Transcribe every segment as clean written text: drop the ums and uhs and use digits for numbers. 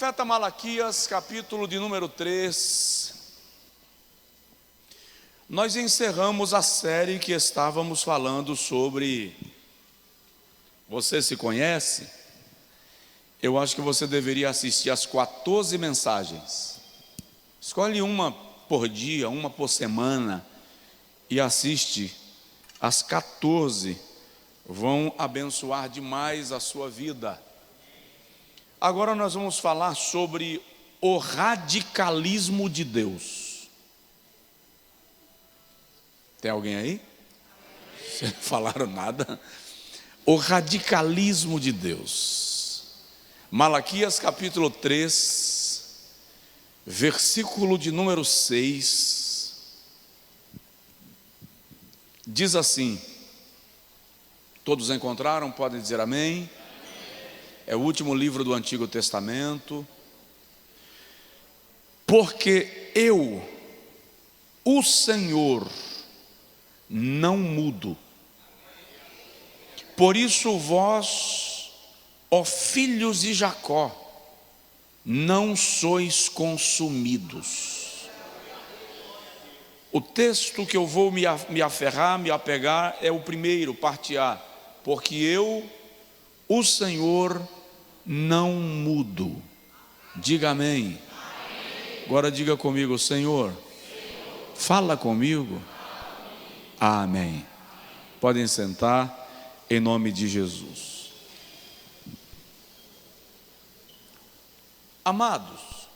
Profeta Malaquias, capítulo de número 3. Nós encerramos a série que estávamos falando sobre... Você se conhece? Eu acho que você deveria assistir as 14 mensagens. Escolhe uma por dia, uma por semana e assiste as 14. Vão abençoar demais a sua vida. Agora nós vamos falar sobre o radicalismo de Deus. Tem alguém aí? Vocês não falaram nada? O radicalismo de Deus. Malaquias capítulo 3, versículo de número 6. Diz assim: todos encontraram? Podem dizer amém? É o último livro do Antigo Testamento. Porque eu, o Senhor, não mudo. Por isso vós, ó filhos de Jacó, não sois consumidos. O texto que eu vou me apegar é o primeiro, parte A. Porque eu, o Senhor, não mudo. Diga amém. Agora diga comigo: Senhor, fala comigo. Amém. Podem sentar, em nome de Jesus. Amados,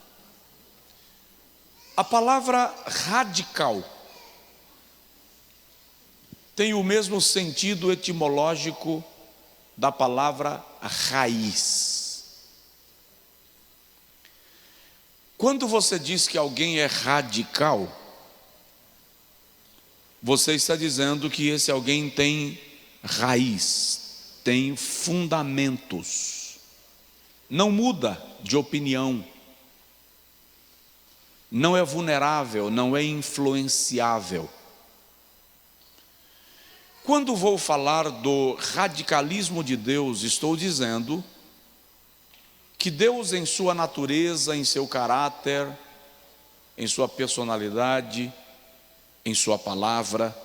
a palavra radical tem o mesmo sentido etimológico da palavra raiz. Quando você diz que alguém é radical, você está dizendo que esse alguém tem raiz, tem fundamentos, não muda de opinião, não é vulnerável, não é influenciável. Quando vou falar do radicalismo de Deus, estou dizendo que Deus, em sua natureza, em seu caráter, em sua personalidade, em sua palavra,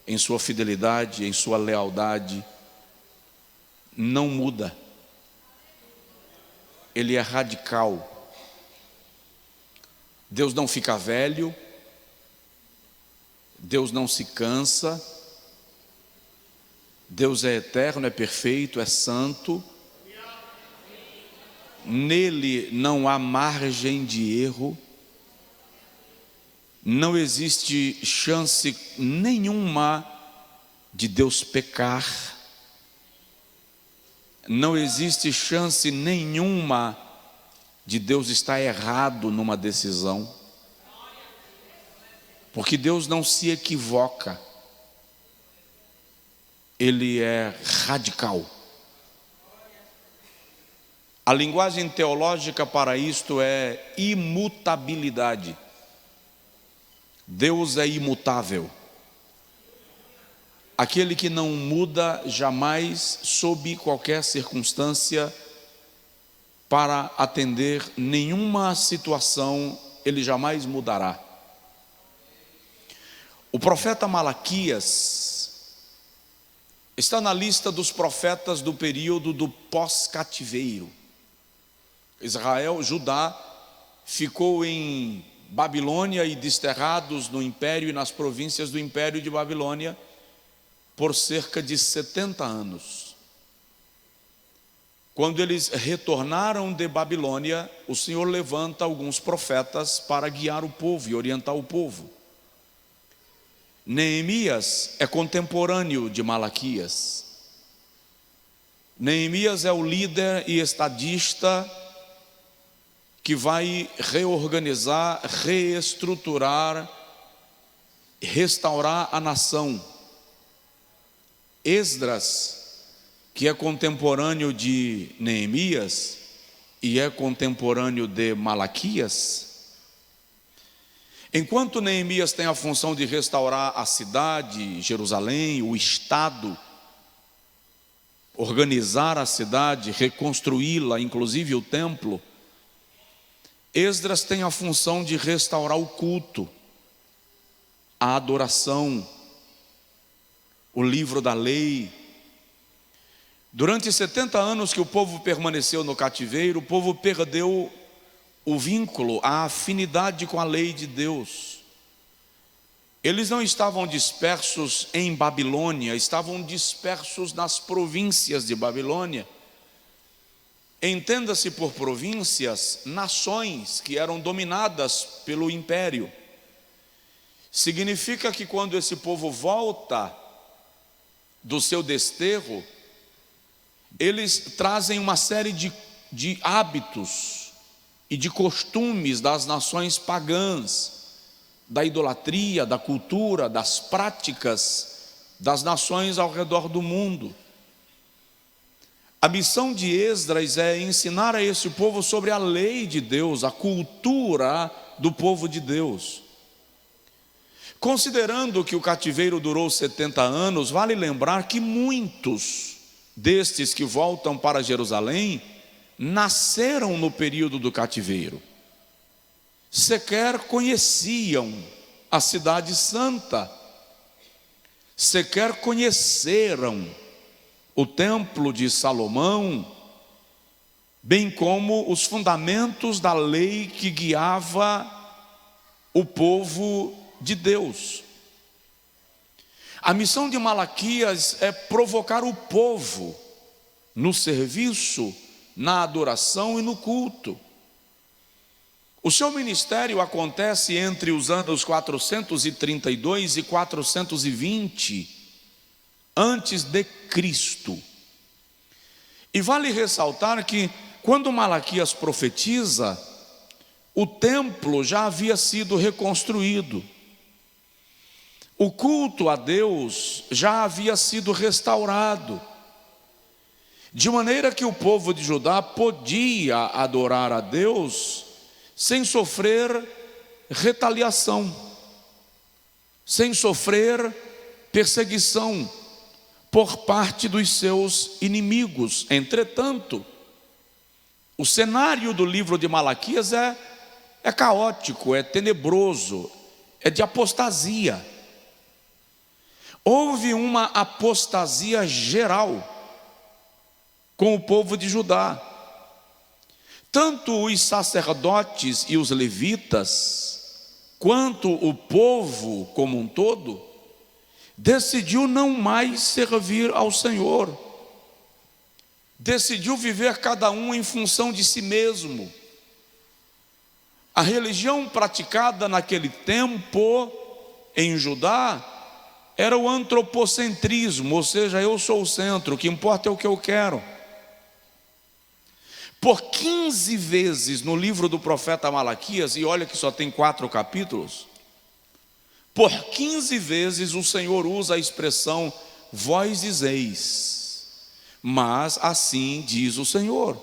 em sua fidelidade, em sua lealdade, não muda. Ele é radical. Deus não fica velho, Deus não se cansa, Deus é eterno, é perfeito, é santo. Nele não há margem de erro. Não existe chance nenhuma de Deus pecar. Não existe chance nenhuma de Deus estar errado numa decisão. Porque Deus não se equivoca. Ele é radical. A linguagem teológica para isto é imutabilidade. Deus é imutável. Aquele que não muda jamais, sob qualquer circunstância, para atender nenhuma situação, ele jamais mudará. O profeta Malaquias está na lista dos profetas do período do pós-cativeiro. Israel, Judá, ficou em Babilônia e desterrados no império e nas províncias do império de Babilônia por cerca de 70 anos. Quando eles retornaram de Babilônia, o Senhor levanta alguns profetas para guiar o povo e orientar o povo. Neemias é contemporâneo de Malaquias. Neemias é o líder e estadista que vai reorganizar, reestruturar, restaurar a nação. Esdras, que é contemporâneo de Neemias e é contemporâneo de Malaquias. Enquanto Neemias tem a função de restaurar a cidade, Jerusalém, o estado, organizar a cidade, reconstruí-la, inclusive o templo, Esdras tem a função de restaurar o culto, a adoração, o livro da lei. Durante 70 anos que o povo permaneceu no cativeiro, o povo perdeu o vínculo, a afinidade com a lei de Deus. Eles não estavam dispersos em Babilônia, estavam dispersos nas províncias de Babilônia. Entenda-se por províncias, nações que eram dominadas pelo império. Significa que quando esse povo volta do seu desterro, eles trazem uma série de hábitos e de costumes das nações pagãs, da idolatria, da cultura, das práticas das nações ao redor do mundo. A missão de Esdras é ensinar a esse povo sobre a lei de Deus, a cultura do povo de Deus. Considerando que o cativeiro durou 70 anos, vale lembrar que muitos destes que voltam para Jerusalém nasceram no período do cativeiro. Sequer conheciam a cidade santa, sequer conheceram o templo de Salomão, bem como os fundamentos da lei que guiava o povo de Deus. A missão de Malaquias é provocar o povo no serviço, na adoração e no culto. O seu ministério acontece entre os anos 432 e 420 antes de Cristo. E vale ressaltar que quando Malaquias profetiza, o templo já havia sido reconstruído. O culto a Deus já havia sido restaurado, de maneira que o povo de Judá podia adorar a Deus sem sofrer retaliação, sem sofrer perseguição por parte dos seus inimigos. Entretanto, o cenário do livro de Malaquias é caótico, é tenebroso, é de apostasia. Houve uma apostasia geral com o povo de Judá. Tanto os sacerdotes e os levitas, quanto o povo como um todo, decidiu não mais servir ao Senhor. Decidiu viver cada um em função de si mesmo. A religião praticada naquele tempo em Judá era o antropocentrismo, ou seja, eu sou o centro, o que importa é o que eu quero. Por 15 vezes no livro do profeta Malaquias, e olha que só tem 4 capítulos, por 15 vezes o Senhor usa a expressão, vós dizeis, mas assim diz o Senhor.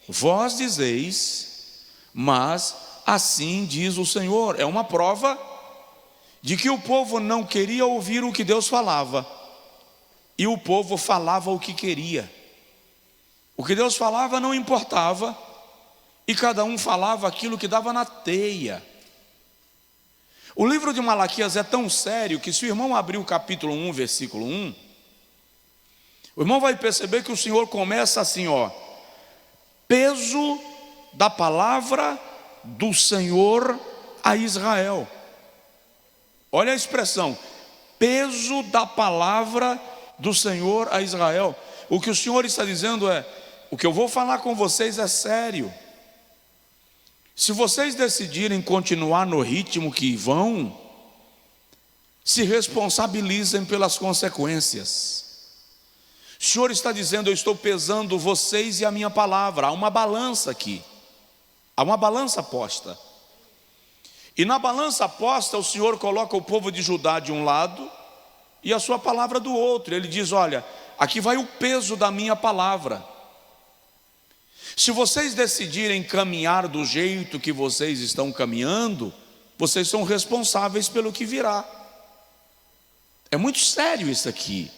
Vós dizeis, mas assim diz o Senhor. É uma prova de que o povo não queria ouvir o que Deus falava, e o povo falava o que queria. O que Deus falava não importava, e cada um falava aquilo que dava na teia. O livro de Malaquias é tão sério que, se o irmão abrir o capítulo 1, versículo 1, o irmão vai perceber que o Senhor começa assim, peso da palavra do Senhor a Israel. Olha a expressão, peso da palavra do Senhor a Israel. O que o Senhor está dizendo é, o que eu vou falar com vocês é sério. Se vocês decidirem continuar no ritmo que vão, se responsabilizem pelas consequências. O Senhor está dizendo, eu estou pesando vocês e a minha palavra. Há uma balança aqui, há uma balança posta. E na balança posta, o Senhor coloca o povo de Judá de um lado e a sua palavra do outro. Ele diz, olha, aqui vai o peso da minha palavra. Se vocês decidirem caminhar do jeito que vocês estão caminhando, vocês são responsáveis pelo que virá. É muito sério isso aqui.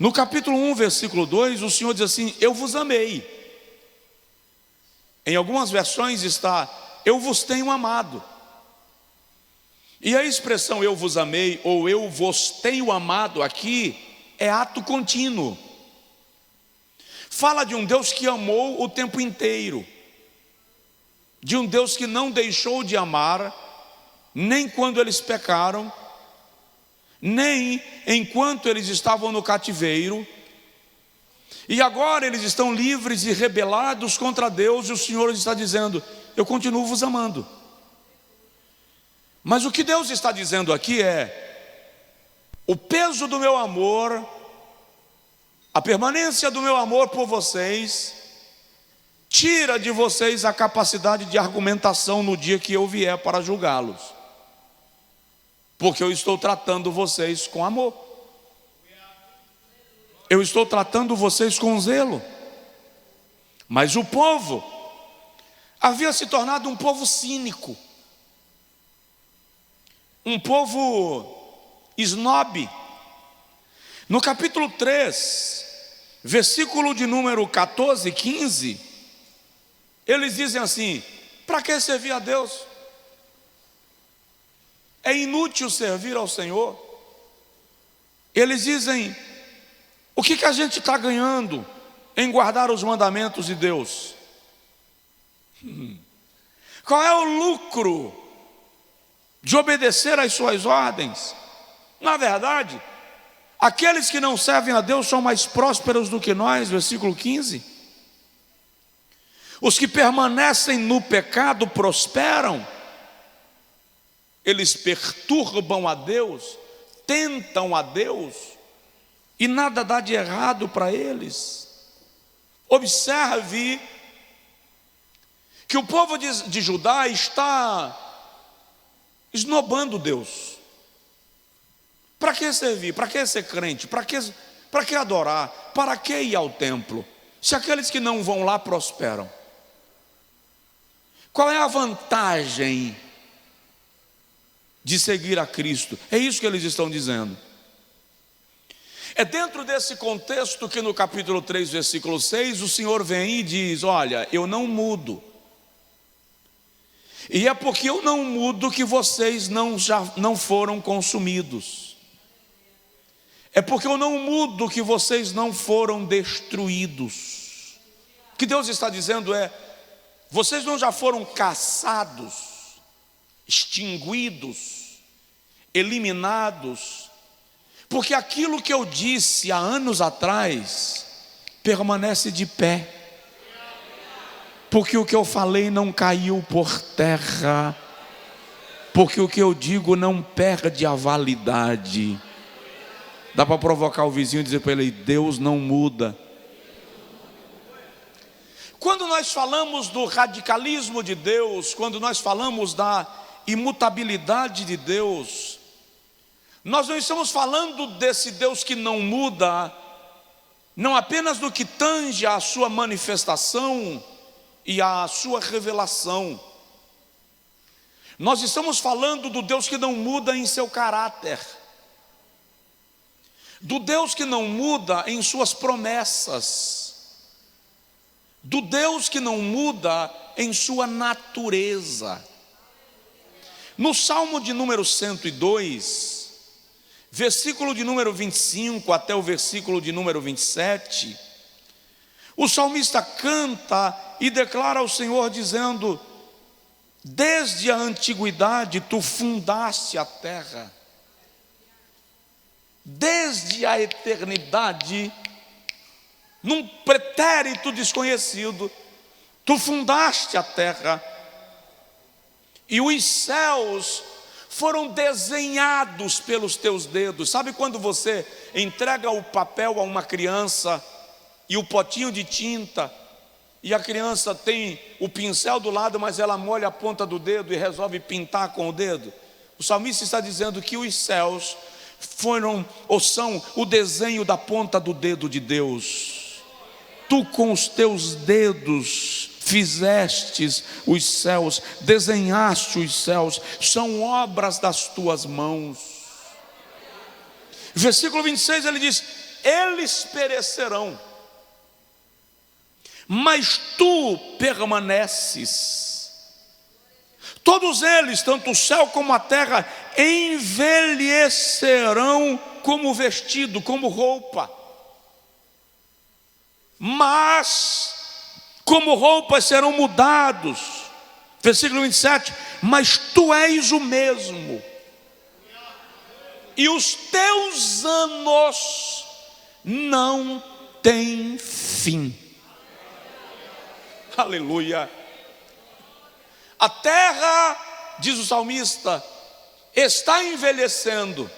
No capítulo 1, versículo 2, o Senhor diz assim, eu vos amei. Em algumas versões está: eu vos tenho amado. E a expressão eu vos amei ou eu vos tenho amado aqui é ato contínuo. Fala de um Deus que amou o tempo inteiro, de um Deus que não deixou de amar, nem quando eles pecaram, nem enquanto eles estavam no cativeiro. E agora eles estão livres e rebelados contra Deus, e o Senhor está dizendo: eu continuo vos amando. Mas o que Deus está dizendo aqui é: o peso do meu amor, a permanência do meu amor por vocês, tira de vocês a capacidade de argumentação no dia que eu vier para julgá-los, porque eu estou tratando vocês com amor, eu estou tratando vocês com zelo. Mas o povo havia se tornado um povo cínico, um povo esnobe. No capítulo 3, versículo de número 14 e 15, eles dizem assim: para que servir a Deus? É inútil servir ao Senhor. Eles dizem: o que a gente está ganhando em guardar os mandamentos de Deus? Qual é o lucro de obedecer às suas ordens? Na verdade, aqueles que não servem a Deus são mais prósperos do que nós, versículo 15. Os que permanecem no pecado prosperam. Eles perturbam a Deus, tentam a Deus, e nada dá de errado para eles. Observe que o povo de Judá está esnobando Deus. Para que servir? Para que ser crente? Para que adorar? Para que ir ao templo? Se aqueles que não vão lá prosperam. Qual é a vantagem de seguir a Cristo? É isso que eles estão dizendo. É dentro desse contexto que no capítulo 3, versículo 6, o Senhor vem e diz: olha, eu não mudo. E é porque eu não mudo que vocês não foram consumidos. É porque eu não mudo que vocês não foram destruídos. O que Deus está dizendo é: vocês não já foram caçados, extinguidos, eliminados, porque aquilo que eu disse há anos atrás permanece de pé, porque o que eu falei não caiu por terra, porque o que eu digo não perde a validade. Dá para provocar o vizinho e dizer para ele: Deus não muda. Quando nós falamos do radicalismo de Deus, quando nós falamos da imutabilidade de Deus, nós não estamos falando desse Deus que não muda, não apenas no que tange a sua manifestação e a sua revelação. Nós estamos falando do Deus que não muda em seu caráter, do Deus que não muda em suas promessas, do Deus que não muda em sua natureza. No Salmo de número 102, versículo de número 25 até o versículo de número 27, o salmista canta e declara ao Senhor dizendo: desde a antiguidade tu fundaste a terra, desde a eternidade, num pretérito desconhecido, tu fundaste a terra, e os céus foram desenhados pelos teus dedos. Sabe quando você entrega o papel a uma criança e o potinho de tinta, e a criança tem o pincel do lado, mas ela molha a ponta do dedo e resolve pintar com o dedo? O salmista está dizendo que os céus foram ou são o desenho da ponta do dedo de Deus. Tu com os teus dedos fizestes os céus, desenhaste os céus, são obras das tuas mãos. Versículo 26 ele diz: eles perecerão, mas tu permaneces. Todos eles, tanto o céu como a terra, envelhecerão como vestido, como roupa. Mas, como roupas serão mudados. Versículo 27, mas tu és o mesmo, e os teus anos não têm fim. Aleluia. A terra, diz o salmista, está envelhecendo.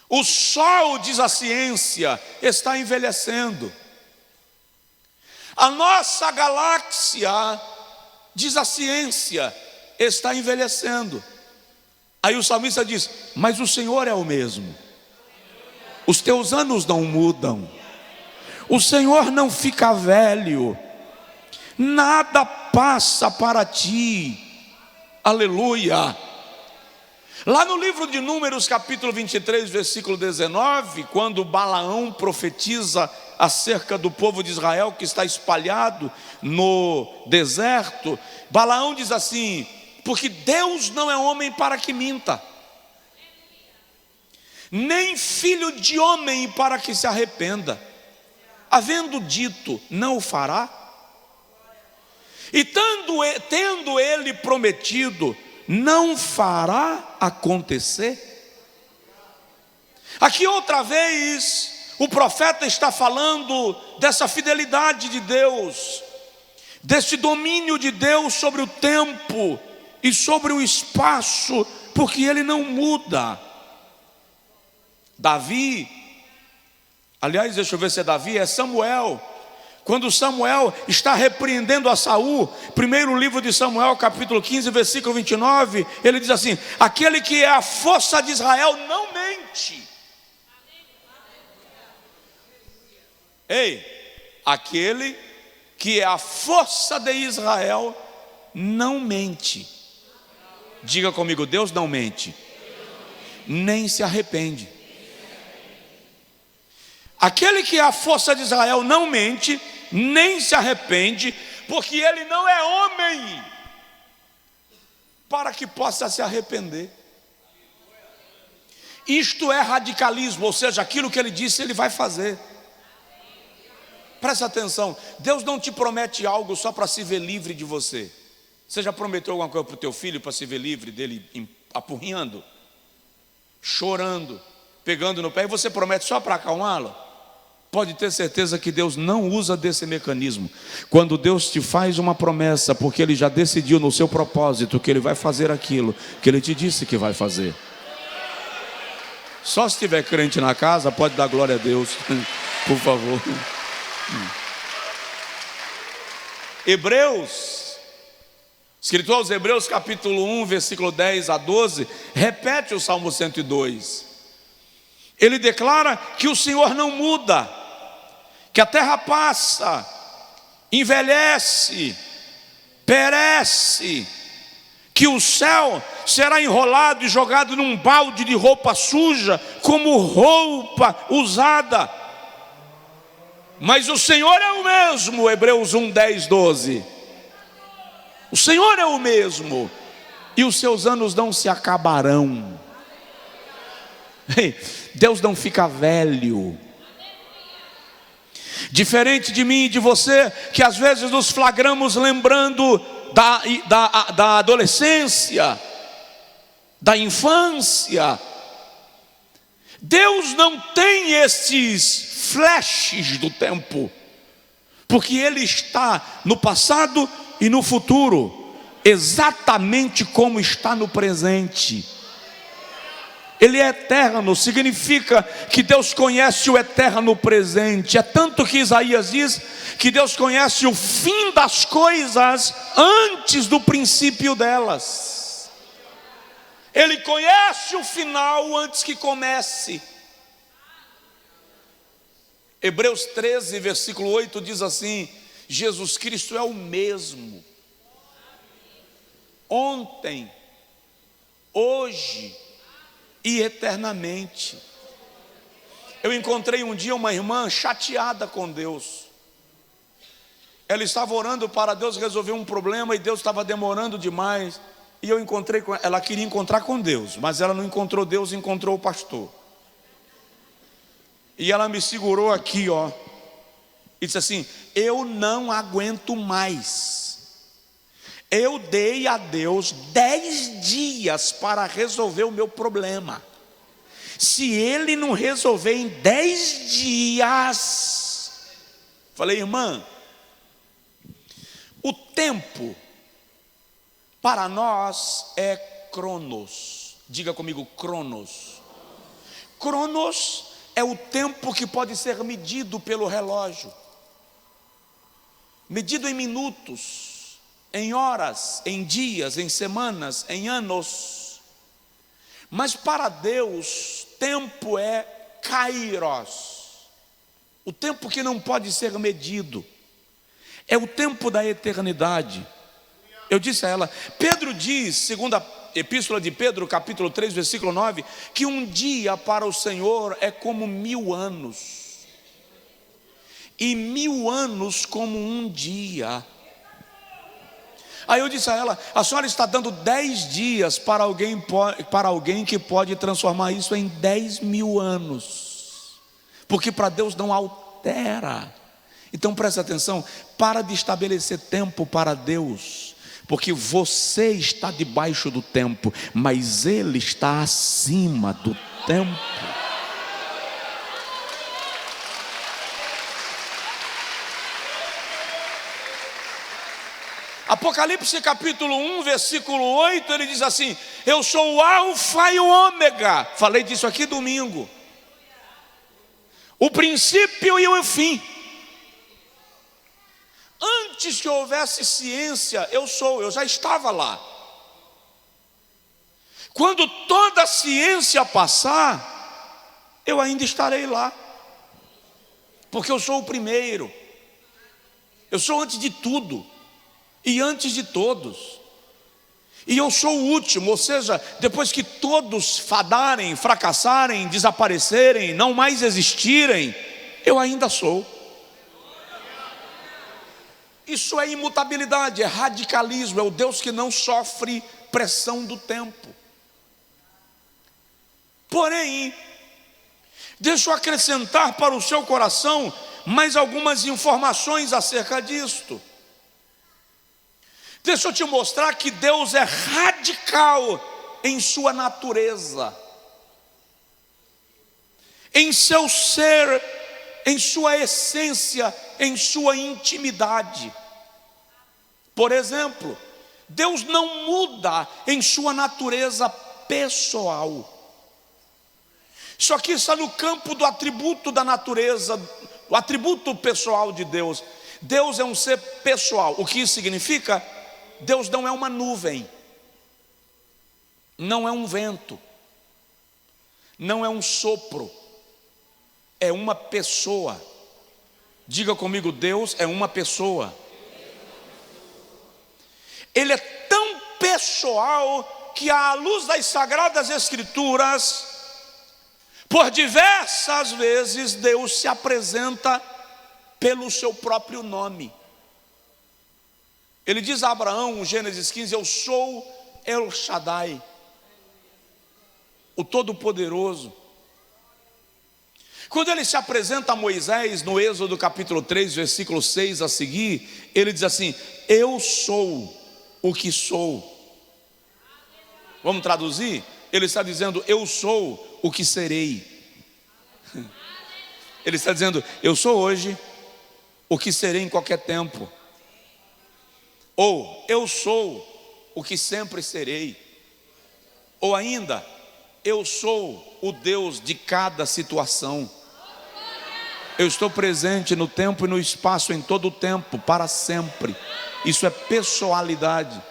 O sol, diz a ciência, está envelhecendo. A nossa galáxia, diz a ciência, está envelhecendo. Aí o salmista diz, mas o Senhor é o mesmo. Os teus anos não mudam. O Senhor não fica velho. Nada passa para ti. Aleluia. Lá no livro de Números, capítulo 23, versículo 19, quando Balaão profetiza acerca do povo de Israel que está espalhado no deserto, Balaão diz assim, porque Deus não é homem para que minta, nem filho de homem para que se arrependa. Havendo dito, não o fará? E tendo ele prometido, não fará acontecer? Aqui outra vez, o profeta está falando dessa fidelidade de Deus, desse domínio de Deus sobre o tempo e sobre o espaço, porque ele não muda. Davi, aliás, deixa eu ver se é Davi, é Samuel. Quando Samuel está repreendendo a Saul, primeiro livro de Samuel, capítulo 15, versículo 29, ele diz assim, aquele que é a força de Israel não mente. Ei, aquele que é a força de Israel não mente. Diga comigo, Deus não mente, nem se arrepende. Aquele que é a força de Israel não mente, nem se arrepende, porque ele não é homem para que possa se arrepender. Isto é radicalismo, ou seja, aquilo que ele disse ele vai fazer. Presta atenção, Deus não te promete algo só para se ver livre de você. Você já prometeu alguma coisa para o teu filho para se ver livre dele apurrinhando, chorando, pegando no pé, e você promete só para acalmá-lo? Pode ter certeza que Deus não usa desse mecanismo. Quando Deus te faz uma promessa, porque Ele já decidiu no seu propósito que Ele vai fazer aquilo que Ele te disse que vai fazer. Só se tiver crente na casa, pode dar glória a Deus, por favor. Hebreus, escrito aos Hebreus capítulo 1, versículo 10 a 12, repete o Salmo 102. Ele declara que o Senhor não muda, que a terra passa, envelhece, perece, que o céu será enrolado e jogado num balde de roupa suja, como roupa usada. Mas o Senhor é o mesmo, Hebreus 1, 10, 12. O Senhor é o mesmo, e os seus anos não se acabarão. Deus não fica velho. Diferente de mim e de você, que às vezes nos flagramos lembrando da adolescência, da infância. Deus não tem esses flashes do tempo, porque Ele está no passado e no futuro, exatamente como está no presente. Ele é eterno, significa que Deus conhece o eterno presente. É tanto que Isaías diz que Deus conhece o fim das coisas antes do princípio delas. Ele conhece o final antes que comece. Hebreus 13, versículo 8 diz assim: Jesus Cristo é o mesmo, ontem, hoje e eternamente. Eu encontrei um dia uma irmã chateada com Deus, ela estava orando para Deus resolver um problema e Deus estava demorando demais. E eu encontrei com ela, ela queria encontrar com Deus, mas ela não encontrou Deus, encontrou o pastor. E ela me segurou aqui, ó, e disse assim: eu não aguento mais. Eu dei a Deus 10 dias para resolver o meu problema. Se Ele não resolver em 10 dias, falei, irmã, o tempo para nós é cronos. Diga comigo, cronos. Cronos é o tempo que pode ser medido pelo relógio, medido em minutos, em horas, em dias, em semanas, em anos. Mas para Deus, tempo é kairos, o tempo que não pode ser medido, é o tempo da eternidade. Eu disse a ela, Pedro diz, segunda epístola de Pedro, capítulo 3, versículo 9, que um dia para o Senhor é como 1000 anos, e 1000 anos como um dia. Aí eu disse a ela, a senhora está dando 10 dias para alguém que pode transformar isso em 10.000 anos, porque para Deus não altera. Então preste atenção, para de estabelecer tempo para Deus, porque você está debaixo do tempo, mas Ele está acima do tempo. Apocalipse capítulo 1, versículo 8, ele diz assim: eu sou o alfa e o ômega. Falei disso aqui domingo. O princípio e o fim. Antes que houvesse ciência, eu já estava lá. Quando toda a ciência passar, eu ainda estarei lá, porque eu sou o primeiro, eu sou antes de tudo, e antes de todos, e eu sou o último, ou seja, depois que todos fadarem, fracassarem, desaparecerem, não mais existirem, eu ainda sou. Isso é imutabilidade, é radicalismo, é o Deus que não sofre pressão do tempo. Porém, deixa eu acrescentar para o seu coração mais algumas informações acerca disto. Deixa eu te mostrar que Deus é radical em sua natureza, em seu ser, em sua essência, em sua intimidade. Por exemplo, Deus não muda em sua natureza pessoal. Isso aqui está no campo do atributo da natureza, o atributo pessoal de Deus. Deus é um ser pessoal. O que isso significa? Deus não é uma nuvem, não é um vento, não é um sopro, é uma pessoa. Diga comigo, Deus é uma pessoa. Ele é tão pessoal que, à luz das Sagradas Escrituras, por diversas vezes Deus se apresenta pelo seu próprio nome. Ele diz a Abraão, Gênesis 15, eu sou El Shaddai, o Todo-Poderoso. Quando ele se apresenta a Moisés, no Êxodo capítulo 3, versículo 6 a seguir, ele diz assim, eu sou o que sou. Vamos traduzir? Ele está dizendo, eu sou o que serei. Ele está dizendo, eu sou hoje o que serei em qualquer tempo. Ou, eu sou o que sempre serei. Ou ainda, eu sou o Deus de cada situação. Eu estou presente no tempo e no espaço, em todo o tempo, para sempre. Isso é pessoalidade.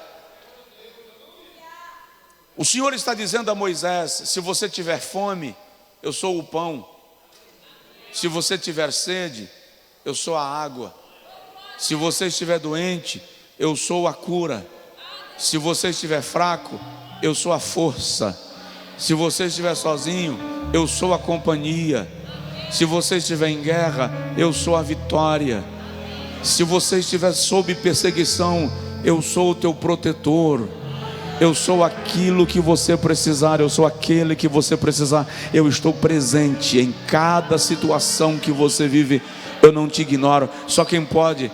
O Senhor está dizendo a Moisés, se você tiver fome, eu sou o pão. Se você tiver sede, eu sou a água. Se você estiver doente, eu sou a cura. Se você estiver fraco, eu sou a força. Se você estiver sozinho, eu sou a companhia. Se você estiver em guerra, eu sou a vitória. Se você estiver sob perseguição, eu sou o teu protetor. Eu sou aquilo que você precisar, eu sou aquele que você precisar. Eu estou presente em cada situação que você vive. Eu não te ignoro. Só quem pode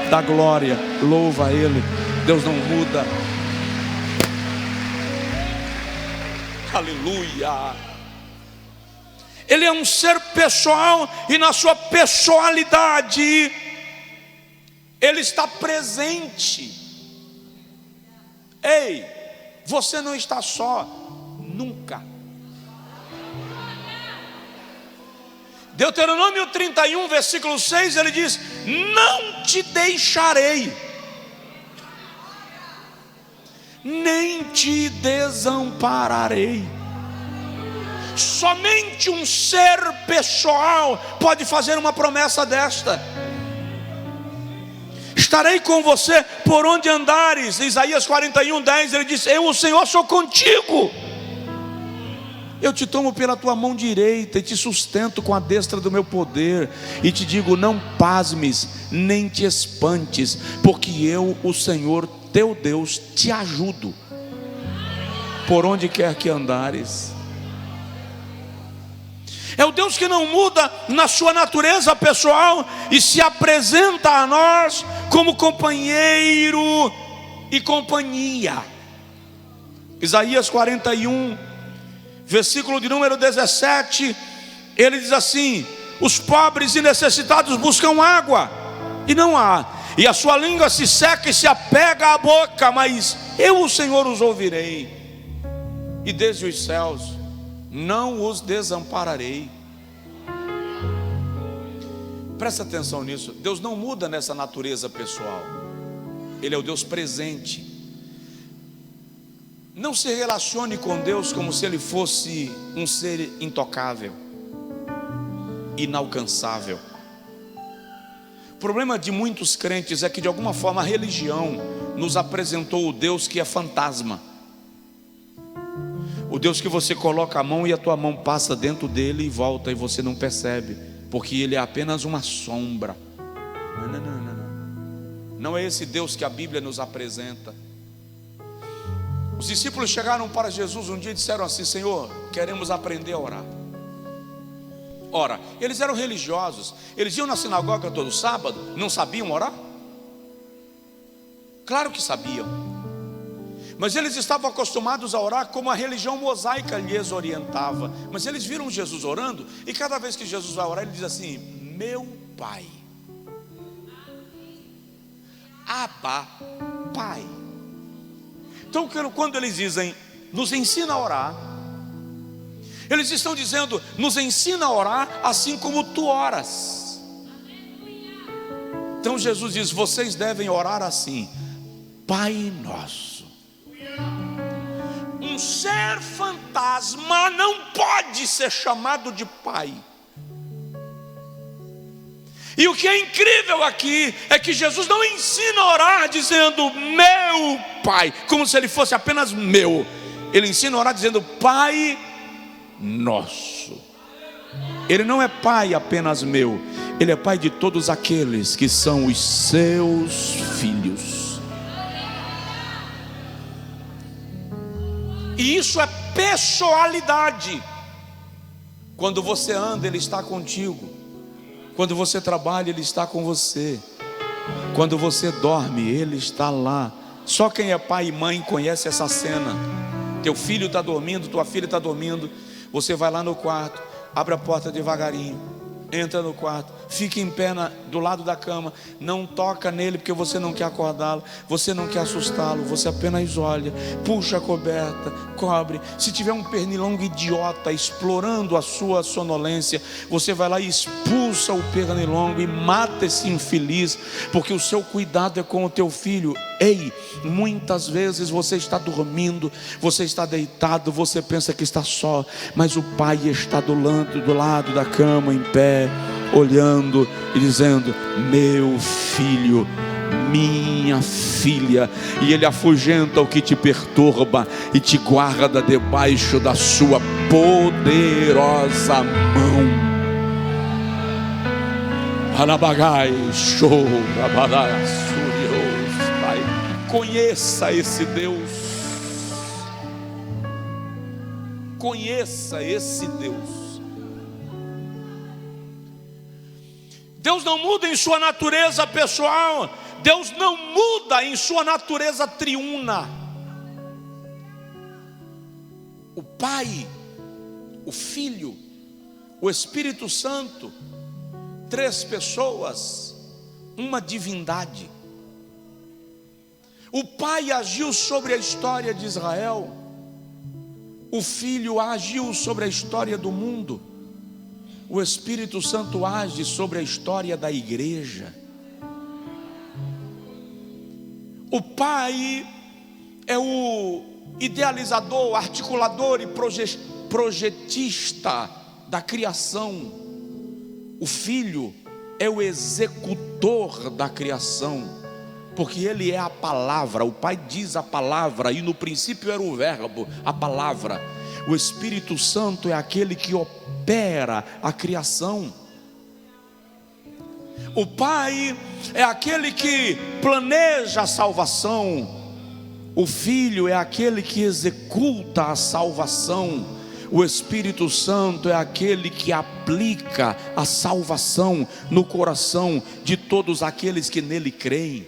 dar glória, louva a Ele. Deus não muda. Aleluia. Ele é um ser pessoal, e na sua pessoalidade Ele está presente. Ei, você não está só, nunca. Deuteronômio 31, versículo 6, ele diz: não te deixarei, nem te desampararei. Somente um ser pessoal pode fazer uma promessa desta: estarei com você por onde andares. Isaías 41, 10, ele diz: eu, o Senhor, sou contigo. Eu te tomo pela tua mão direita e te sustento com a destra do meu poder. E te digo: não pasmes, nem te espantes, porque eu, o Senhor teu Deus, te ajudo por onde quer que andares. É o Deus que não muda na sua natureza pessoal e se apresenta a nós como companheiro e companhia. Isaías 41, versículo de número 17, ele diz assim: os pobres e necessitados buscam água e não há, e a sua língua se seca e se apega à boca, mas eu, o Senhor, os ouvirei, e desde os céus não os desampararei. Presta atenção nisso. Deus não muda nessa natureza pessoal. Ele é o Deus presente. Não se relacione com Deus como se Ele fosse um ser intocável, inalcançável. O problema de muitos crentes é que, de alguma forma, a religião nos apresentou o Deus que é fantasma. O Deus que você coloca a mão e a tua mão passa dentro dele e volta e você não percebe, porque ele é apenas uma sombra. Não é esse Deus que a Bíblia nos apresenta. Os discípulos chegaram para Jesus um dia e disseram assim: Senhor, queremos aprender a orar. Ora, eles eram religiosos, eles iam na sinagoga todo sábado, não sabiam orar? Claro que sabiam. Mas eles estavam acostumados a orar como a religião mosaica lhes orientava. Mas eles viram Jesus orando, e cada vez que Jesus vai orar, ele diz assim: meu Pai. Abba, Pai. Então, quando eles dizem nos ensina a orar, eles estão dizendo: nos ensina a orar assim como tu oras. Então Jesus diz: vocês devem orar assim: Pai nosso. Um ser fantasma não pode ser chamado de pai. E o que é incrível aqui é que Jesus não ensina a orar dizendo meu Pai, como se ele fosse apenas meu. Ele ensina a orar dizendo Pai nosso. Ele não é pai apenas meu, ele é pai de todos aqueles que são os seus filhos. E isso é pessoalidade. Quando você anda, Ele está contigo. Quando você trabalha, Ele está com você. Quando você dorme, Ele está lá. Só quem é pai e mãe conhece essa cena. Teu filho está dormindo, tua filha está dormindo. Você vai lá no quarto, abre a porta devagarinho, entra no quarto, fica em pé do lado da cama, não toca nele porque você não quer acordá-lo, você não quer assustá-lo, você apenas olha, puxa a coberta, cobre. Se tiver um pernilongo idiota explorando a sua sonolência, você vai lá e expulsa o pernilongo e mata esse infeliz, porque o seu cuidado é com o teu filho. Ei, muitas vezes você está dormindo, você está deitado, você pensa que está só, mas o pai está do lado da cama, em pé, olhando e dizendo: meu filho, minha filha. E ele afugenta o que te perturba e te guarda debaixo da sua poderosa mão. Alabagai, show, abadai, surios, Pai. Conheça esse Deus. Conheça esse Deus. Deus não muda em sua natureza pessoal. Deus não muda em sua natureza triuna. O Pai, o Filho, o Espírito Santo, três pessoas, uma divindade. O Pai agiu sobre a história de Israel, o Filho agiu sobre a história do mundo, o Espírito Santo age sobre a história da igreja. O Pai é o idealizador, articulador e projetista da criação. O Filho é o executor da criação, porque Ele é a palavra. O Pai diz a palavra, e no princípio era o verbo, a palavra. O Espírito Santo é aquele que opera a criação. O Pai é aquele que planeja a salvação. O Filho é aquele que executa a salvação. O Espírito Santo é aquele que aplica a salvação no coração de todos aqueles que nele creem.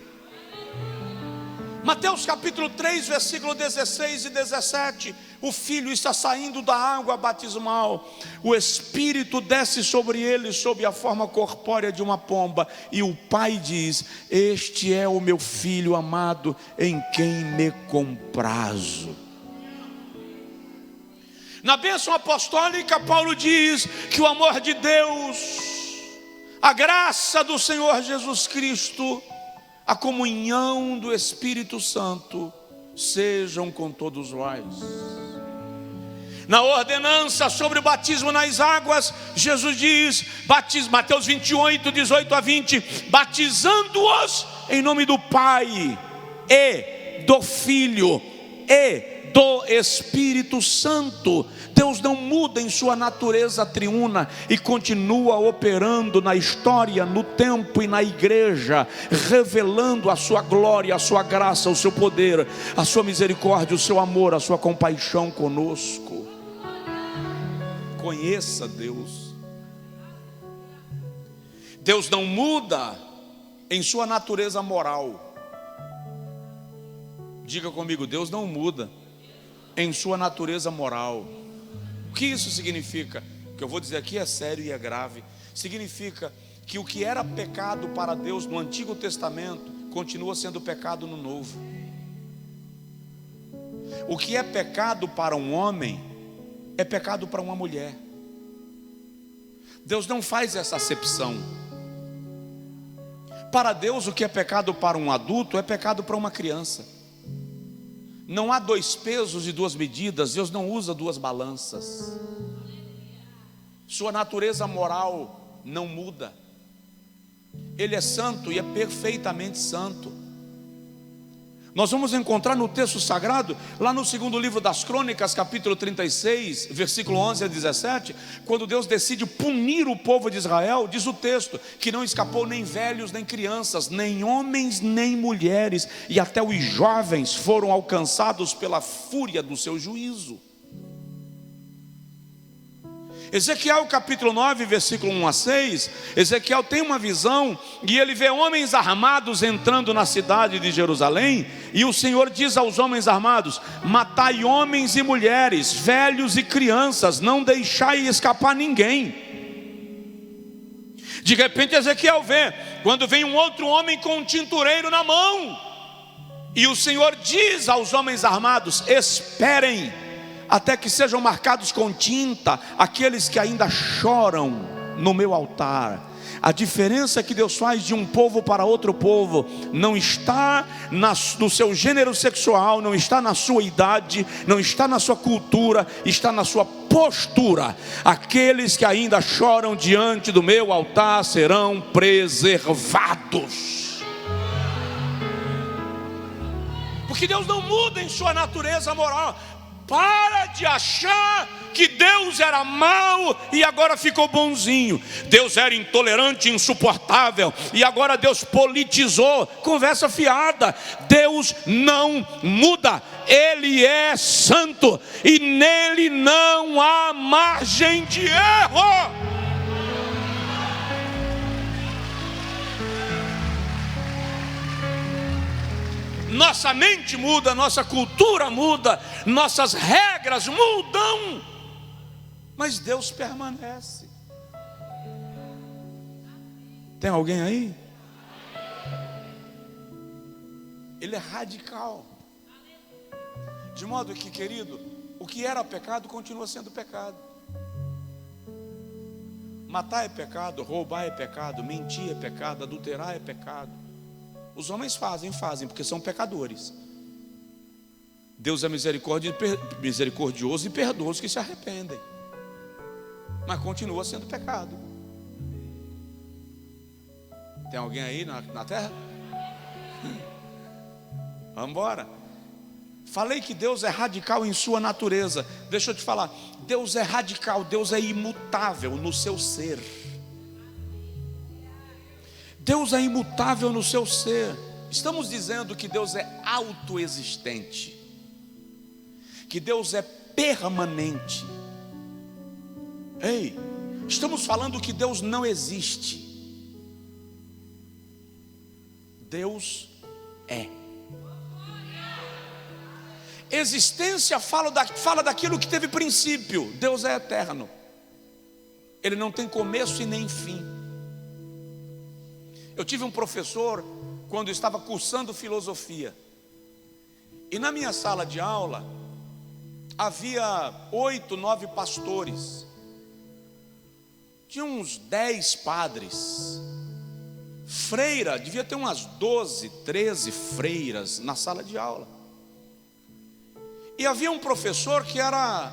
Mateus capítulo 3, versículo 16 e 17. O Filho está saindo da água batismal. O Espírito desce sobre ele sob a forma corpórea de uma pomba. E o Pai diz: este é o meu Filho amado, em quem me comprazo. Na bênção apostólica, Paulo diz que o amor de Deus, a graça do Senhor Jesus Cristo, a comunhão do Espírito Santo sejam com todos nós. Na ordenança sobre o batismo nas águas, Jesus diz, Mateus 28, 18 a 20, batizando-os em nome do Pai e do Filho e do Espírito Santo. Deus não muda em sua natureza triuna e continua operando na história, no tempo e na igreja, revelando a sua glória, a sua graça, o seu poder, a sua misericórdia, o seu amor, a sua compaixão conosco. Conheça Deus. Deus não muda em sua natureza moral. Diga comigo, Deus não muda em sua natureza moral. O que isso significa? O que eu vou dizer aqui é sério e é grave. Significa que o que era pecado para Deus no Antigo Testamento continua sendo pecado no Novo. O que é pecado para um homem é pecado para uma mulher. Deus não faz essa acepção. Para Deus, o que é pecado para um adulto é pecado para uma criança. Não há dois pesos e duas medidas. Deus não usa duas balanças. Sua natureza moral não muda. Ele é santo e é perfeitamente santo. Nós vamos encontrar no texto sagrado, lá no segundo livro das Crônicas, capítulo 36, versículo 11 a 17, quando Deus decide punir o povo de Israel, diz o texto, que não escapou nem velhos, nem crianças, nem homens, nem mulheres, e até os jovens foram alcançados pela fúria do seu juízo. Ezequiel capítulo 9, versículo 1 a 6, Ezequiel tem uma visão e ele vê homens armados entrando na cidade de Jerusalém, e o Senhor diz aos homens armados: matai homens e mulheres, velhos e crianças, não deixai escapar ninguém. De repente Ezequiel vê, quando vem um outro homem com um tintureiro na mão, e o Senhor diz aos homens armados: esperem até que sejam marcados com tinta aqueles que ainda choram no meu altar. A diferença que Deus faz de um povo para outro povo não está no seu gênero sexual, não está na sua idade, não está na sua cultura, está na sua postura. Aqueles que ainda choram diante do meu altar serão preservados. Porque Deus não muda em sua natureza moral. Para de achar que Deus era mau e agora ficou bonzinho. Deus era intolerante, insuportável e agora Deus politizou. Conversa fiada. Deus não muda. Ele é santo e nele não há margem de erro. Nossa mente muda, nossa cultura muda, nossas regras mudam, mas Deus permanece. Tem alguém aí? Ele é radical. De modo que, querido, o que era pecado continua sendo pecado. Matar é pecado, roubar é pecado, mentir é pecado, adulterar é pecado. Os homens fazem, porque são pecadores. Deus é misericordioso e perdoa os que se arrependem. Mas continua sendo pecado. Tem alguém aí na terra? Vamos embora. Falei que Deus é radical em sua natureza. Deixa eu te falar. Deus é radical, Deus é imutável no seu ser. Deus é imutável no seu ser. Estamos dizendo que Deus é autoexistente, que Deus é permanente. Ei, estamos falando que Deus não existe. Deus é. Existência fala daquilo que teve princípio. Deus é eterno. Ele não tem começo e nem fim. Eu tive um professor quando eu estava cursando filosofia. E na minha sala de aula havia 8, 9 pastores. Tinha uns 10 padres. Freira, devia ter umas 12, 13 freiras na sala de aula. E havia um professor que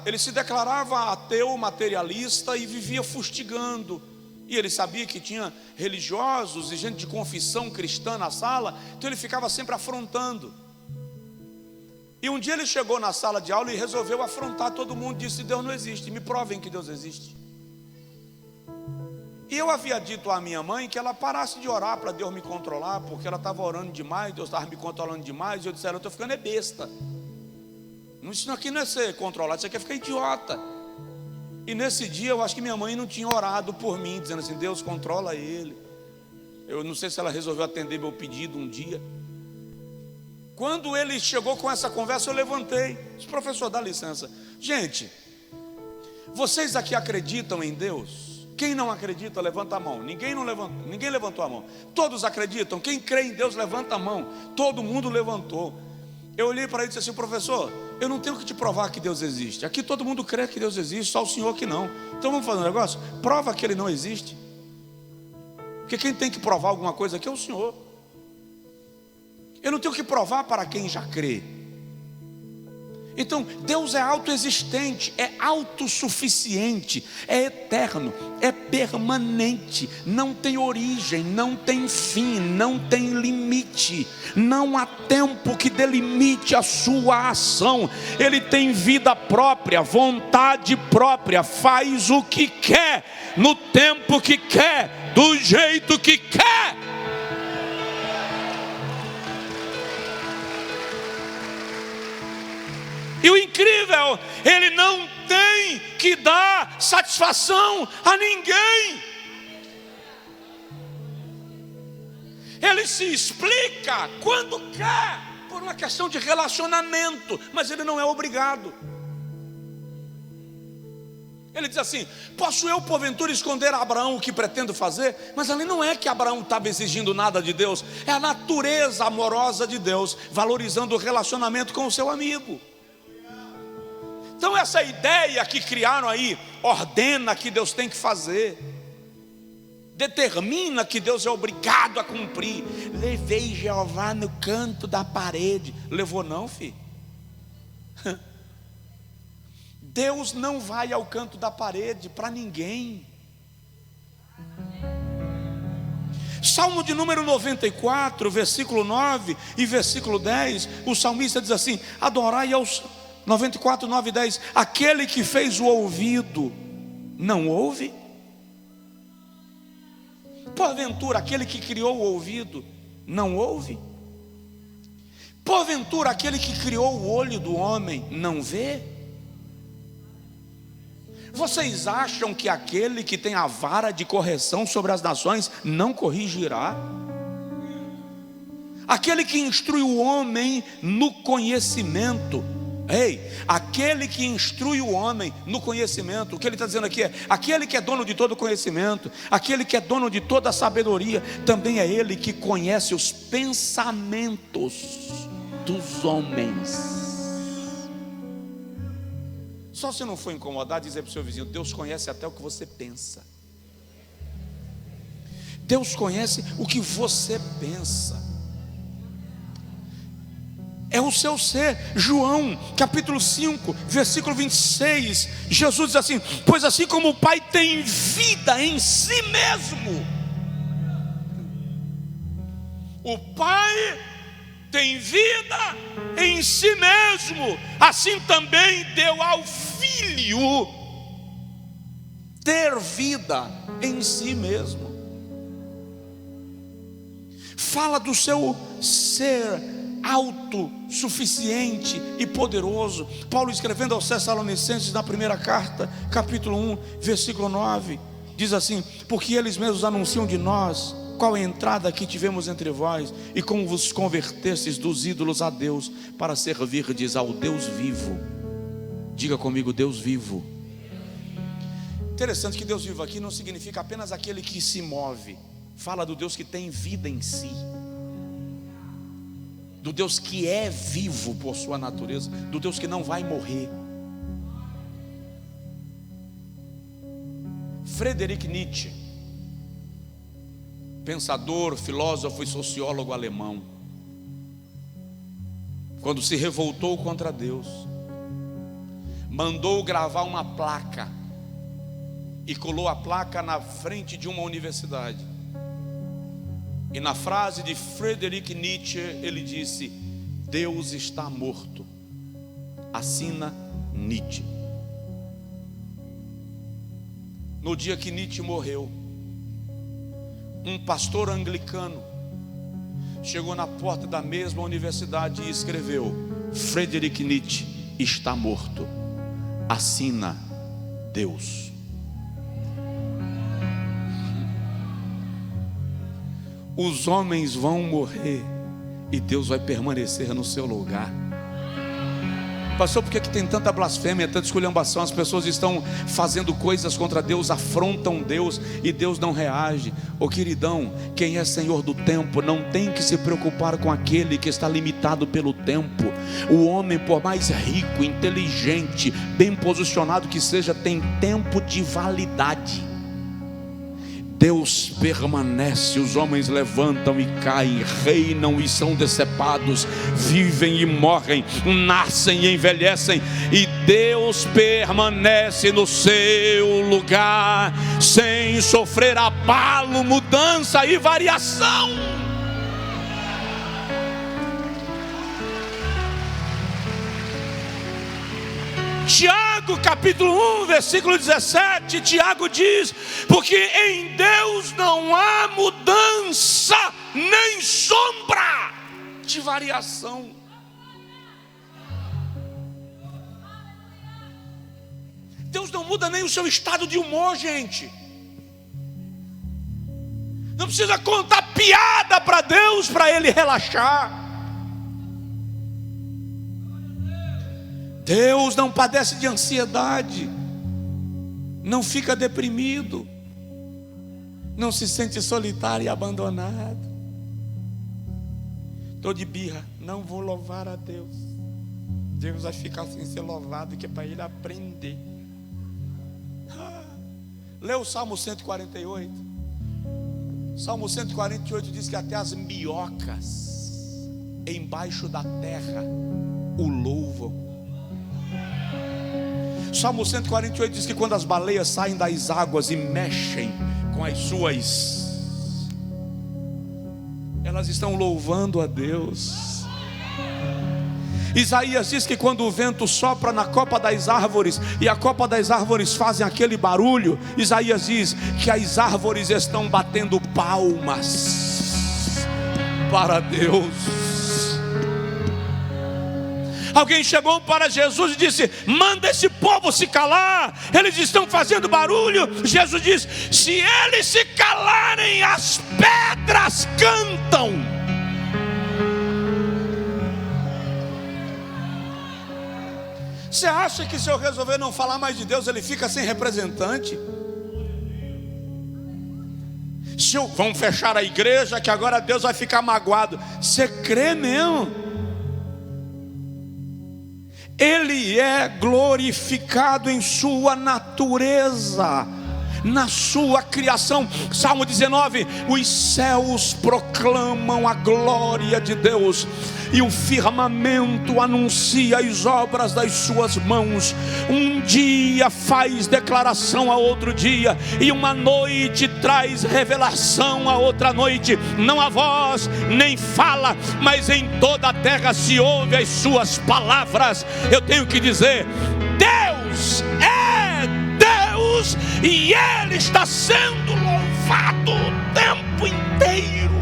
ele se declarava ateu, materialista e vivia fustigando. E ele sabia que tinha religiosos e gente de confissão cristã na sala, então ele ficava sempre afrontando. E um dia ele chegou na sala de aula e resolveu afrontar todo mundo, disse: Deus não existe, me provem que Deus existe. E eu havia dito à minha mãe que ela parasse de orar para Deus me controlar, porque ela estava orando demais, Deus estava me controlando demais, e eu disse: eu estou ficando besta. Isso aqui não é ser controlado, isso aqui é ficar idiota. E nesse dia eu acho que minha mãe não tinha orado por mim, dizendo assim: Deus controla ele. Eu não sei se ela resolveu atender meu pedido um dia. Quando ele chegou com essa conversa, eu levantei. Disse: professor, dá licença. Gente, vocês aqui acreditam em Deus? Quem não acredita, levanta a mão. Ninguém levantou a mão. Todos acreditam. Quem crê em Deus, levanta a mão. Todo mundo levantou. Eu olhei para ele e disse assim: professor, eu não tenho que te provar que Deus existe. Aqui todo mundo crê que Deus existe, só o senhor que não. Então vamos fazer um negócio? Prova que ele não existe. Porque quem tem que provar alguma coisa aqui é o senhor. Eu não tenho que provar para quem já crê. Então Deus é autoexistente, é autossuficiente, é eterno, é permanente, não tem origem, não tem fim, não tem limite, não há tempo que delimite a sua ação. Ele tem vida própria, vontade própria, faz o que quer, no tempo que quer, do jeito que quer. E o incrível, ele não tem que dar satisfação a ninguém. Ele se explica quando quer, por uma questão de relacionamento, mas ele não é obrigado. Ele diz assim: posso eu porventura esconder a Abraão o que pretendo fazer? Mas ali não é que Abraão estava exigindo nada de Deus, é a natureza amorosa de Deus, valorizando o relacionamento com o seu amigo. Então essa ideia que criaram aí, ordena que Deus tem que fazer, determina que Deus é obrigado a cumprir. Levei Jeová no canto da parede. Levou não, filho? Deus não vai ao canto da parede para ninguém. Salmo de número 94, versículo 9 e versículo 10, o salmista diz assim: adorai 94, 9 e 10. Aquele que fez o ouvido, não ouve? Porventura, aquele que criou o ouvido, não ouve? Porventura, aquele que criou o olho do homem, não vê? Vocês acham que aquele que tem a vara de correção sobre as nações não corrigirá? Aquele que instrui o homem no conhecimento, aquele que instrui o homem no conhecimento, o que ele está dizendo aqui é: aquele que é dono de todo conhecimento, aquele que é dono de toda sabedoria, também é ele que conhece os pensamentos dos homens. Só se não for incomodar, dizer para o seu vizinho: Deus conhece até o que você pensa. Deus conhece o que você pensa. É o seu ser. João capítulo 5, versículo 26, Jesus diz assim: pois assim como o Pai tem vida em si mesmo, o Pai tem vida em si mesmo, assim também deu ao Filho ter vida em si mesmo. Fala do seu ser autossuficiente e poderoso. Paulo, escrevendo aos Tessalonicenses, na primeira carta, capítulo 1, versículo 9, diz assim: porque eles mesmos anunciam de nós qual é a entrada que tivemos entre vós, e como vos convertestes dos ídolos a Deus, para servirdes ao Deus vivo. Diga comigo: Deus vivo. Interessante que Deus vivo aqui não significa apenas aquele que se move. Fala do Deus que tem vida em si, do Deus que é vivo por sua natureza, do Deus que não vai morrer. Friedrich Nietzsche, pensador, filósofo e sociólogo alemão, quando se revoltou contra Deus, mandou gravar uma placa e colou a placa na frente de uma universidade. E na frase de Friedrich Nietzsche ele disse: Deus está morto. Assina Nietzsche. No dia que Nietzsche morreu, um pastor anglicano chegou na porta da mesma universidade e escreveu: Friedrich Nietzsche está morto. Assina Deus. Os homens vão morrer e Deus vai permanecer no seu lugar. Pastor, por que tem tanta blasfêmia, tanta esculhambação? As pessoas estão fazendo coisas contra Deus, afrontam Deus e Deus não reage. Ô queridão, quem é Senhor do tempo não tem que se preocupar com aquele que está limitado pelo tempo. O homem, por mais rico, inteligente, bem posicionado que seja, tem tempo de validade. Deus permanece. Os homens levantam e caem, reinam e são decepados, vivem e morrem, nascem e envelhecem, e Deus permanece no seu lugar, sem sofrer abalo, mudança e variação. Tiago capítulo 1, versículo 17, Tiago diz: porque em Deus não há mudança, nem sombra de variação. Deus não muda nem o seu estado de humor, gente. Não precisa contar piada para Deus para Ele relaxar. Deus não padece de ansiedade, não fica deprimido, não se sente solitário e abandonado. Estou de birra, não vou louvar a Deus. Deus vai ficar sem ser louvado, que é para ele aprender. Lê o Salmo 148. Salmo 148 diz que até as minhocas embaixo da terra o louvam. Salmo 148 diz que quando as baleias saem das águas e mexem com as suas, elas estão louvando a Deus. Isaías diz que quando o vento sopra na copa das árvores, e a copa das árvores fazem aquele barulho, Isaías diz que as árvores estão batendo palmas para Deus. Alguém chegou para Jesus e disse: manda esse povo se calar, eles estão fazendo barulho. Jesus diz: se eles se calarem, as pedras cantam. Você acha que se eu resolver não falar mais de Deus, ele fica sem representante? Vamos fechar a igreja, que agora Deus vai ficar magoado. Você crê mesmo? Ele é glorificado em sua natureza, na sua criação. Salmo 19: os céus proclamam a glória de Deus, e o firmamento anuncia as obras das suas mãos. Um dia faz declaração a outro dia, e uma noite traz revelação a outra noite. Não há voz nem fala, mas em toda a terra se ouve as suas palavras. Eu tenho que dizer: Deus é Deus, e Ele está sendo louvado o tempo inteiro.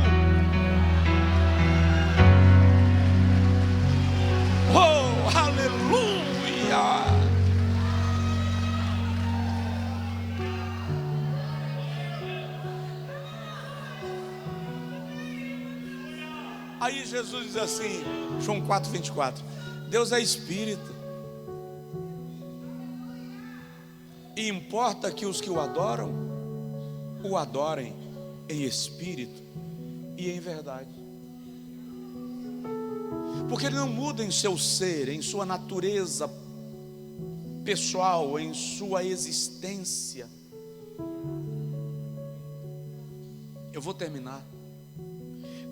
Oh, aleluia! Aí Jesus diz assim, João 4:24: Deus é Espírito, e importa que os que o adoram, o adorem em espírito e em verdade. Porque Ele não muda em seu ser, em sua natureza pessoal, em sua existência. Eu vou terminar.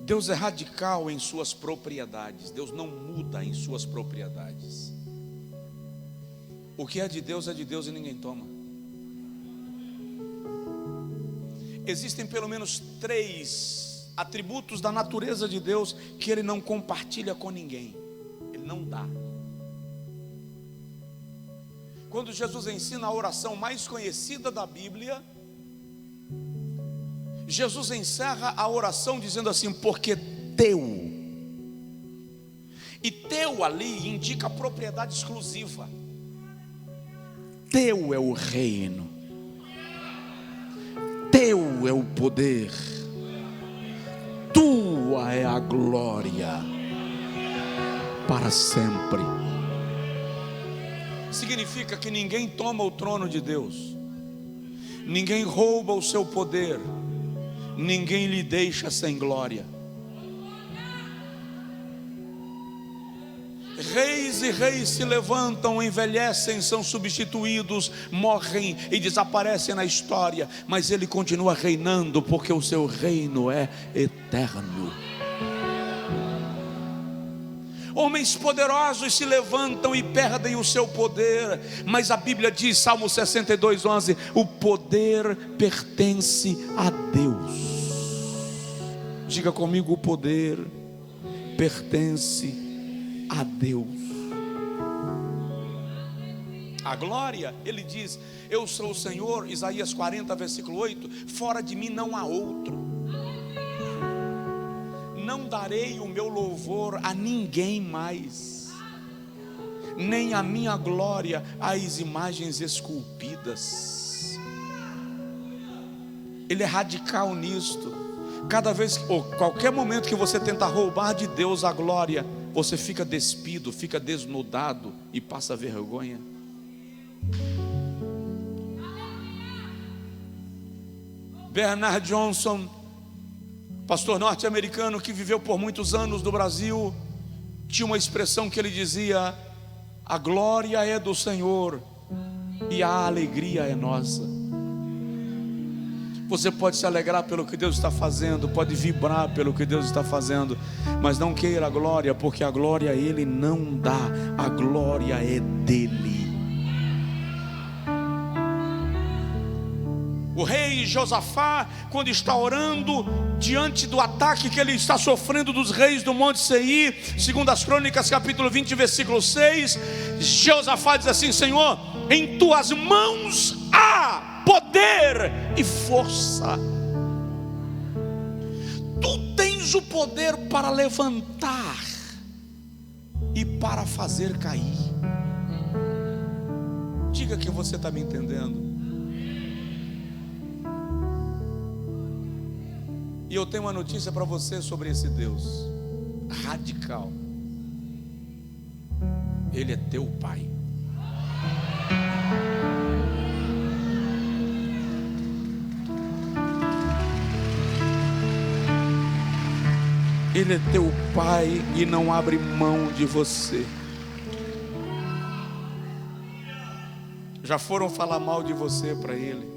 Deus é radical em suas propriedades. Deus não muda em suas propriedades. O que é de Deus e ninguém toma. Existem pelo menos 3 atributos da natureza de Deus que Ele não compartilha com ninguém. Ele não dá. Quando Jesus ensina a oração mais conhecida da Bíblia, Jesus encerra a oração dizendo assim: porque teu. E teu ali indica propriedade exclusiva. Teu é o reino, teu é o poder, tua é a glória para sempre. Significa que ninguém toma o trono de Deus, ninguém rouba o seu poder, ninguém lhe deixa sem glória. Reis e reis se levantam, envelhecem, são substituídos, morrem e desaparecem na história, mas Ele continua reinando, porque o seu reino é eterno. Homens poderosos se levantam e perdem o seu poder, mas a Bíblia diz, Salmo 62:11: o poder pertence a Deus. Diga comigo: o poder pertence a Deus. A glória, Ele diz: eu sou o Senhor, Isaías 40, versículo 8: fora de mim não há outro. Não darei o meu louvor a ninguém mais, nem a minha glória às imagens esculpidas. Ele é radical nisto. Cada vez, ou qualquer momento que você tenta roubar de Deus a glória, você fica despido, fica desnudado e passa vergonha. Bernard Johnson, pastor norte-americano que viveu por muitos anos no Brasil, tinha uma expressão que ele dizia: a glória é do Senhor e a alegria é nossa. Você pode se alegrar pelo que Deus está fazendo, pode vibrar pelo que Deus está fazendo, mas não queira a glória, porque a glória Ele não dá, a glória é dele. O rei de Josafá, quando está orando diante do ataque que ele está sofrendo dos reis do Monte Seir, segundo as Crônicas capítulo 20 versículo 6, Josafá diz assim: Senhor, em tuas mãos há poder e força. Tu tens o poder para levantar e para fazer cair. Diga que você está me entendendo. E eu tenho uma notícia para você sobre esse Deus radical. Ele é teu Pai. Ele é teu Pai e não abre mão de você. Já foram falar mal de você para Ele?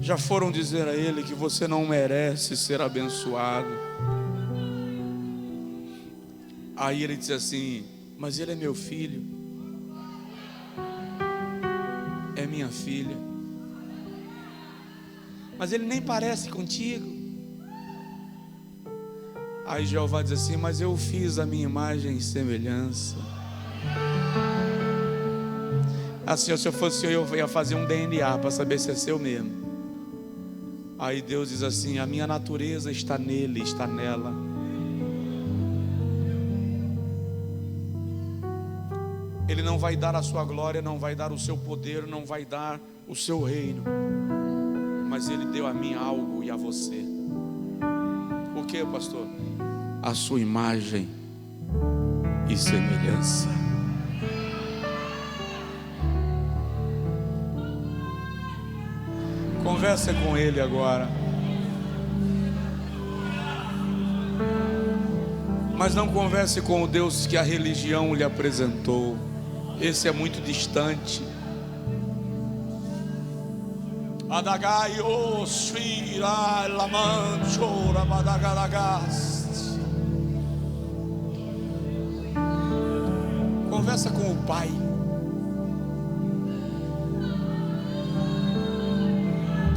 Já foram dizer a Ele que você não merece ser abençoado? Aí Ele diz assim: mas Ele é meu filho, é minha filha, mas Ele nem parece contigo. Aí Jeová diz assim: mas eu fiz a minha imagem e semelhança. Assim, se eu fosse eu ia fazer um DNA para saber se é seu mesmo. Aí Deus diz assim: a minha natureza está nele, está nela. Ele não vai dar a sua glória, não vai dar o seu poder, não vai dar o seu reino, mas Ele deu a mim algo e a você. O que, pastor? A sua imagem e semelhança. Conversa com Ele agora. Mas não converse com o Deus que a religião lhe apresentou. Esse é muito distante. Conversa com o Pai.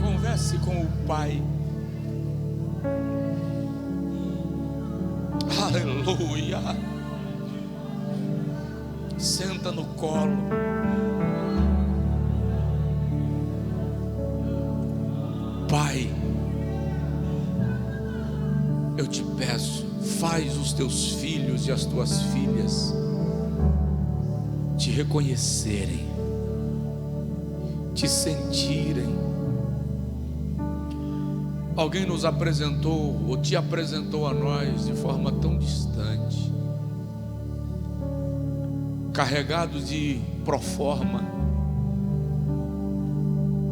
Converse com o Pai. Aleluia. Senta no colo. Pai, eu te peço, faz os teus filhos e as tuas filhas te reconhecerem, te sentirem. Alguém nos apresentou ou te apresentou a nós de forma tão distante, carregados de proforma,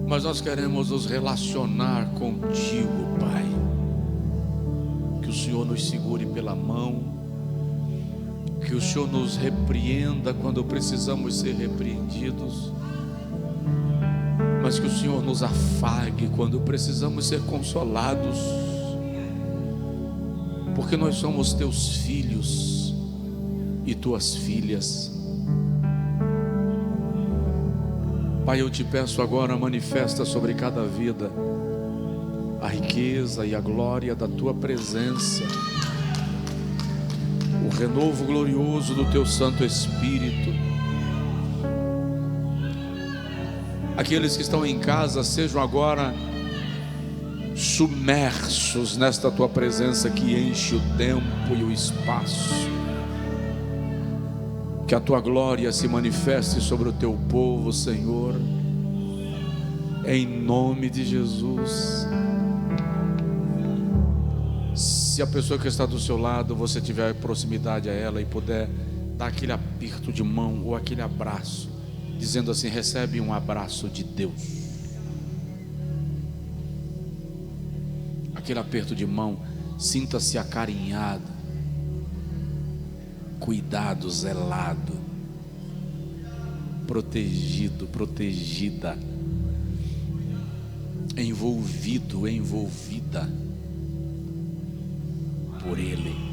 mas nós queremos nos relacionar contigo, Pai. Que o Senhor nos segure pela mão, que o Senhor nos repreenda quando precisamos ser repreendidos, mas que o Senhor nos afague quando precisamos ser consolados, porque nós somos teus filhos e tuas filhas. Pai, eu te peço agora, manifesta sobre cada vida a riqueza e a glória da tua presença, o renovo glorioso do teu Santo Espírito. Aqueles que estão em casa sejam agora submersos nesta tua presença que enche o tempo e o espaço. Que a tua glória se manifeste sobre o teu povo, Senhor, em nome de Jesus. Se a pessoa que está do seu lado, você tiver proximidade a ela e puder dar aquele aperto de mão ou aquele abraço, dizendo assim: recebe um abraço de Deus. Aquele aperto de mão, sinta-se acarinhado, cuidado, zelado, protegido, protegida, envolvido, envolvida por Ele.